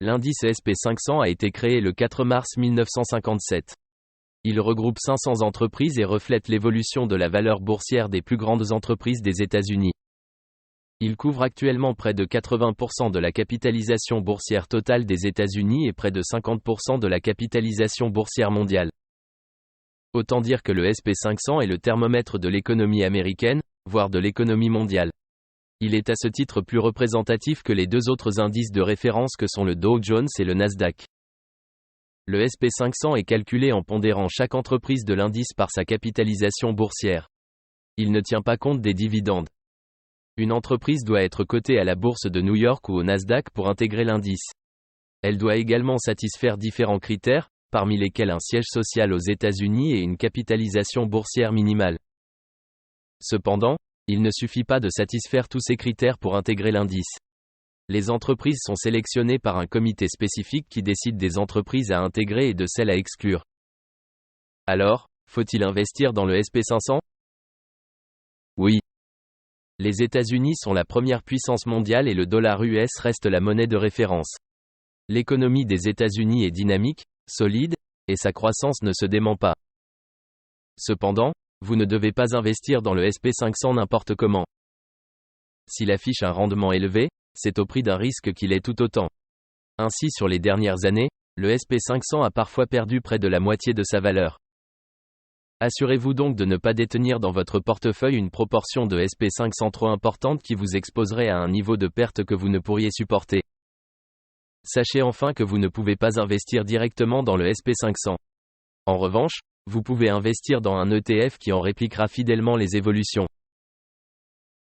L'indice SP500 a été créé le 4 mars 1957. Il regroupe 500 entreprises et reflète l'évolution de la valeur boursière des plus grandes entreprises des États-Unis. Il couvre actuellement près de 80% de la capitalisation boursière totale des États-Unis et près de 50% de la capitalisation boursière mondiale. Autant dire que le SP500 est le thermomètre de l'économie américaine, voire de l'économie mondiale. Il est à ce titre plus représentatif que les deux autres indices de référence que sont le Dow Jones et le Nasdaq. Le SP500 est calculé en pondérant chaque entreprise de l'indice par sa capitalisation boursière. Il ne tient pas compte des dividendes. Une entreprise doit être cotée à la bourse de New York ou au Nasdaq pour intégrer l'indice. Elle doit également satisfaire différents critères, parmi lesquels un siège social aux États-Unis et une capitalisation boursière minimale. Cependant, il ne suffit pas de satisfaire tous ces critères pour intégrer l'indice. Les entreprises sont sélectionnées par un comité spécifique qui décide des entreprises à intégrer et de celles à exclure. Alors, faut-il investir dans le SP500 ? Oui. Les États-Unis sont la première puissance mondiale et le dollar US reste la monnaie de référence. L'économie des États-Unis est dynamique, solide, et sa croissance ne se dément pas. Cependant, vous ne devez pas investir dans le SP500 n'importe comment. S'il affiche un rendement élevé, c'est au prix d'un risque qu'il est tout autant. Ainsi, sur les dernières années, le SP500 a parfois perdu près de la moitié de sa valeur. Assurez-vous donc de ne pas détenir dans votre portefeuille une proportion de SP500 trop importante qui vous exposerait à un niveau de perte que vous ne pourriez supporter. Sachez enfin que vous ne pouvez pas investir directement dans le SP500. En revanche, vous pouvez investir dans un ETF qui en répliquera fidèlement les évolutions.